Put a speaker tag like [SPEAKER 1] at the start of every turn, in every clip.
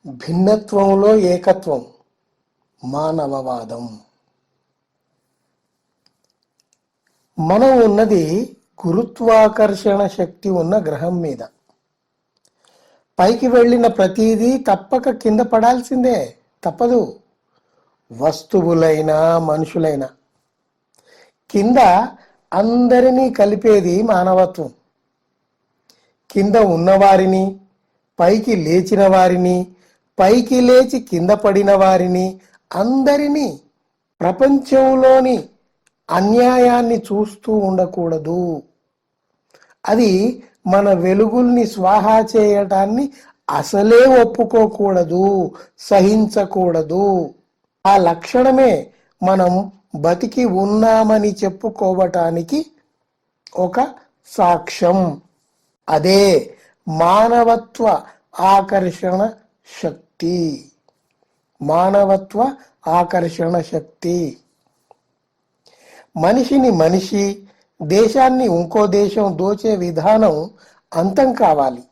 [SPEAKER 1] భిన్నత్వంలో ఏకత్వం మానవవాదం. మనం ఉన్నది గురుత్వాకర్షణ శక్తి ఉన్న గ్రహం మీద. పైకి వెళ్ళిన ప్రతిదీ తప్పక కింద పడాల్సిందే, తప్పదు. వస్తువులైనా మనుషులైనా. కింద అందరినీ కలిపేది మానవత్వం. కింద ఉన్నవారిని, పైకి లేచిన వారిని, పైకి లేచి కింద పడిన వారిని, అందరినీ, ప్రపంచంలోని అన్యాయాన్ని చూస్తూ ఉండకూడదు. అది మన వెలుగుల్ని స్వాహా చేయటాన్ని అసలే ఒప్పుకోకూడదు, సహించకూడదు. ఆ లక్షణమే మనం బతికి ఉన్నామని చెప్పుకోవటానికి ఒక సాక్ష్యం. అదే మానవత్వ ఆకర్షణ శక్తి. మానవత్వ ఆకర్షణ శక్తి. మనిషిని మనిషి, దేశాన్ని ఇంకో దేశం దోచే విధానం అంతం కావాలి.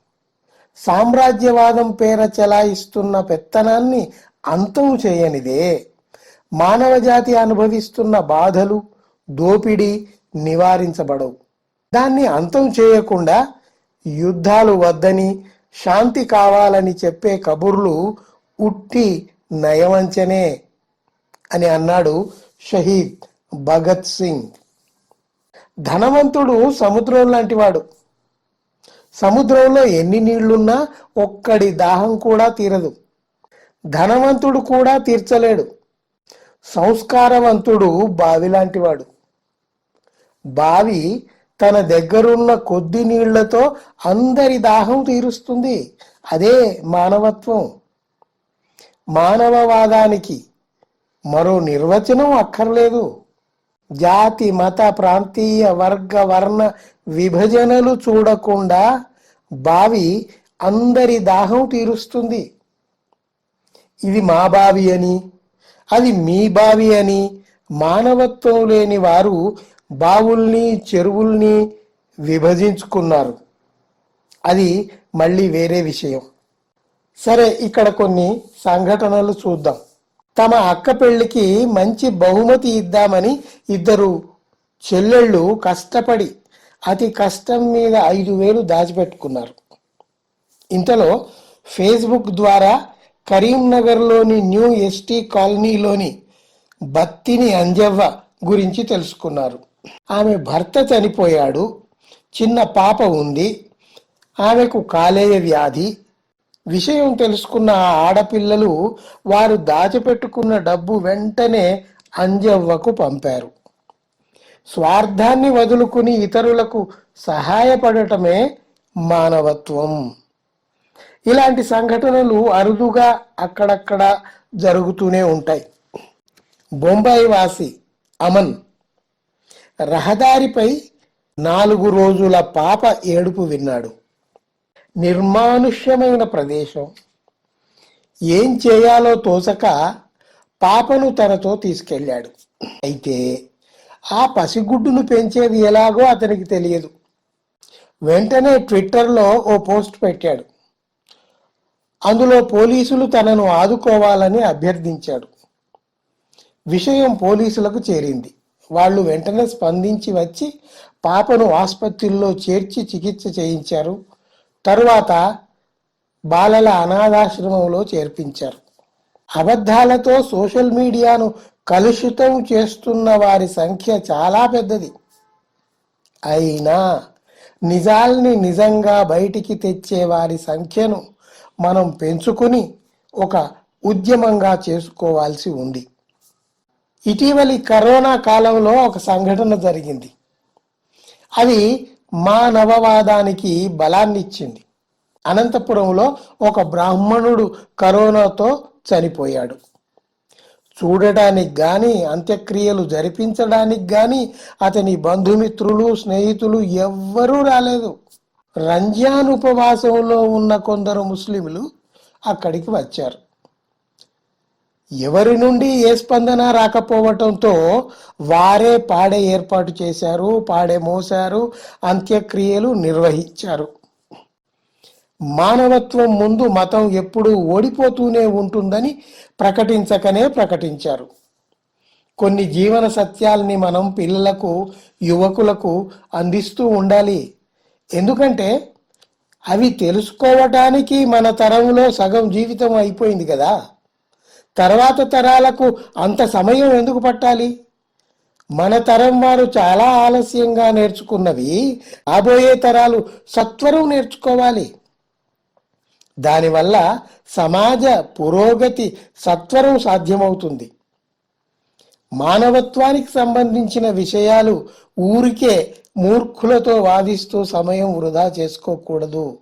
[SPEAKER 1] సామ్రాజ్యవాదం పేర చెలాయిస్తున్న పెత్తనాన్ని అంతం చేయనిదే మానవ జాతి అనుభవిస్తున్న బాధలు, దోపిడీ నివారించబడవు. దాన్ని అంతం చేయకుండా యుద్ధాలు వద్దని, శాంతి కావాలని చెప్పే కబుర్లు ఉట్టి నయవంచనే అని అన్నాడు షహీద్ భగత్ సింగ్. ధనవంతుడు సముద్రం లాంటివాడు. సముద్రంలో ఎన్ని నీళ్లున్నా ఒక్కడి దాహం కూడా తీరదు. ధనవంతుడు కూడా తీర్చలేడు. సంస్కారవంతుడు బావి లాంటివాడు. బావి తన దగ్గరున్న కొద్ది నీళ్లతో అందరి దాహం తీరుస్తుంది. అదే మానవత్వం. మానవవాదానికి మరో నిర్వచనం అక్కర్లేదు. జాతి, మత, ప్రాంతీయ, వర్గ, వర్ణ విభజనలు చూడకుండా బావి అందరి దాహం తీరుస్తుంది. ఇది మా బావి అని, అది మీ బావి అని మానవత్వం లేని వారు బావుల్ని, చెరువుల్ని విభజించుకున్నారు. అది మళ్ళీ వేరే విషయం. సరే, ఇక్కడ కొన్ని సంఘటనలు చూద్దాం. తమ అక్క పెళ్లికి మంచి బహుమతి ఇద్దామని ఇద్దరు చెల్లెళ్ళు కష్టపడి అతి కష్టం మీద 5,000 దాచిపెట్టుకున్నారు. ఇంతలో ఫేస్బుక్ ద్వారా కరీంనగర్లోని న్యూ ఎస్టీ కాలనీలోని బత్తిని అంజవ్వ గురించి తెలుసుకున్నారు. ఆమె భర్త చనిపోయాడు, చిన్న పాప ఉంది, ఆమెకు కాలేయ వ్యాధి. విషయం తెలుసుకున్న ఆ ఆడపిల్లలు వారు దాచిపెట్టుకున్న డబ్బు వెంటనే అంజవ్వకు పంపారు. స్వార్థాన్ని వదులుకుని ఇతరులకు సహాయపడటమే మానవత్వం. ఇలాంటి సంఘటనలు అరుదుగా అక్కడక్కడ జరుగుతూనే ఉంటాయి. బొంబాయి వాసి అమన్ రహదారిపై 4 రోజుల పాప ఏడుపు విన్నాడు. నిర్మానుష్యమైన ప్రదేశం. ఏం చేయాలో తోచక పాపను తనతో తీసుకెళ్ళాడు. అయితే ఆ పసిగుడ్డును పెంచేది ఎలాగో అతనికి తెలియదు. వెంటనే ట్విట్టర్లో ఓ పోస్ట్ పెట్టాడు. అందులో పోలీసులు తనను ఆదుకోవాలని అభ్యర్థించాడు. విషయం పోలీసులకు చేరింది. వాళ్ళు వెంటనే స్పందించి వచ్చి పాపను ఆసుపత్రిలో చేర్చి చికిత్స చేయించారు. తరువాత బాలల అనాథాశ్రమంలో చేర్పించారు. అబద్ధాలతో సోషల్ మీడియాను కలుషితం చేస్తున్న వారి సంఖ్య చాలా పెద్దది. అయినా నిజాల్ని నిజంగా బయటికి తెచ్చే వారి సంఖ్యను మనం పెంచుకుని ఒక ఉద్యమంగా చేసుకోవాల్సి ఉంది. ఇటీవలి కరోనా కాలంలో ఒక సంఘటన జరిగింది. అది మానవవాదానికి బలాన్నిచ్చింది. అనంతపురంలో ఒక బ్రాహ్మణుడు కరోనాతో చనిపోయాడు. చూడటానికి గాని, అంత్యక్రియలు జరిపించడానికి గాని అతని బంధుమిత్రులు, స్నేహితులు ఎవ్వరూ రాలేదు. రంజాన్ ఉపవాసంలో ఉన్న కొందరు ముస్లింలు అక్కడికి వచ్చారు. ఎవరి నుండి ఏ స్పందన రాకపోవటంతో వారే పాడే ఏర్పాటు చేశారు, పాడే మోశారు, అంత్యక్రియలు నిర్వహించారు. మానవత్వం ముందు మతం ఎప్పుడూ ఓడిపోతూనే ఉంటుందని ప్రకటించారు. కొన్ని జీవన సత్యాల్ని మనం పిల్లలకు, యువకులకు అందిస్తూ ఉండాలి. ఎందుకంటే అవి తెలుసుకోవటానికి మన తరంలో సగం జీవితం అయిపోయింది కదా. తర్వాత తరాలకు అంత సమయం ఎందుకు పట్టాలి? మన తరం వారు చాలా ఆలస్యంగా నేర్చుకున్నవి రాబోయే తరాలు సత్వరం నేర్చుకోవాలి. దానివల్ల సమాజ పురోగతి సత్వరం సాధ్యమవుతుంది. మానవత్వానికి సంబంధించిన విషయాలు ఊరికే మూర్ఖులతో వాదిస్తూ సమయం వృధా చేసుకోకూడదు.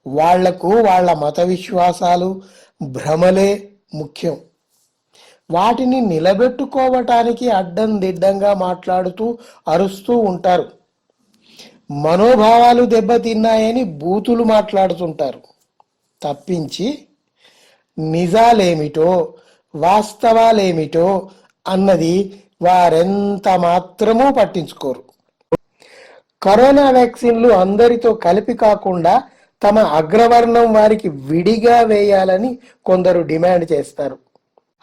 [SPEAKER 1] వాళ్లకు వాళ్ళ మత విశ్వాసాలు, భ్రమలే ముఖ్యం. వాటిని నిలబెట్టుకోవటానికి అడ్డం దిడ్డంగా మాట్లాడుతూ అరుస్తూ ఉంటారు. మనోభావాలు దెబ్బతిన్నాయని బూతులు మాట్లాడుతుంటారు తప్పించి నిజాలేమిటో, వాస్తవాలేమిటో అన్నది వారెంత మాత్రమూ పట్టించుకోరు. కరోనా వ్యాక్సిన్లు అందరితో కలిపి కాకుండా తమ అగ్రవర్ణం వారికి విడిగా వేయాలని కొందరు డిమాండ్ చేస్తారు.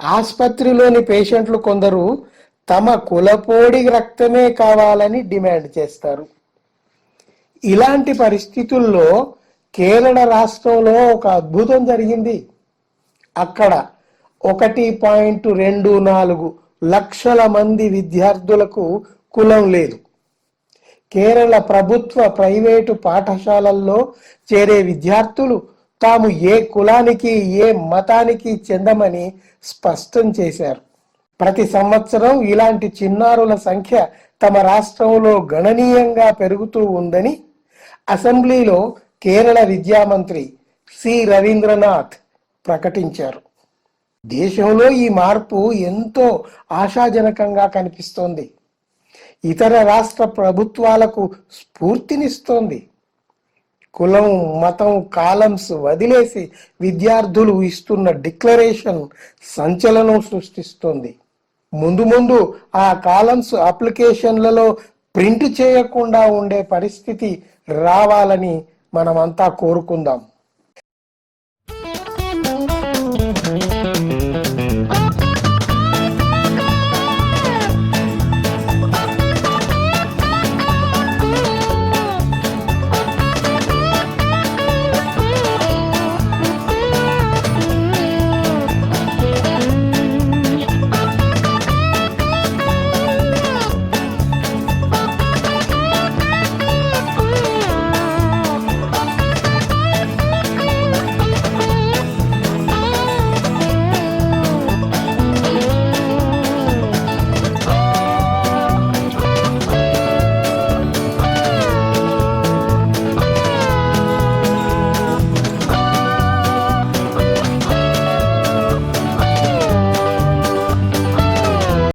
[SPEAKER 1] ఆసుపత్రిలోని పేషెంట్లు కొందరు తమ కులపోడి రక్తమే కావాలని డిమాండ్ చేస్తారు. ఇలాంటి పరిస్థితుల్లో కేరళ రాష్ట్రంలో ఒక అద్భుతం జరిగింది. అక్కడ 1.24 లక్షల మంది విద్యార్థులకు కులం లేదు. కేరళ ప్రభుత్వ, ప్రైవేటు పాఠశాలల్లో చేరే విద్యార్థులు తాము ఏ కులానికి, ఏ మతానికి చెందమని స్పష్టం చేశారు. ప్రతి సంవత్సరం ఇలాంటి చిన్నారుల సంఖ్య తమ రాష్ట్రంలో గణనీయంగా పెరుగుతూ ఉందని అసెంబ్లీలో కేరళ విద్యామంత్రి సి రవీంద్రనాథ్ ప్రకటించారు. దేశంలో ఈ మార్పు ఎంతో ఆశాజనకంగా కనిపిస్తోంది. ఇతర రాష్ట్ర ప్రభుత్వాలకు స్ఫూర్తినిస్తోంది. కులం, మతం, కాలమ్స్ వదిలేసి విద్యార్థులు ఇస్తున్న డిక్లరేషన్ సంచలనం సృష్టిస్తోంది. ముందు ఆ కాలమ్స్ అప్లికేషన్లలో ప్రింట్ చేయకుండా ఉండే పరిస్థితి రావాలని మనమంతా కోరుకుందాం.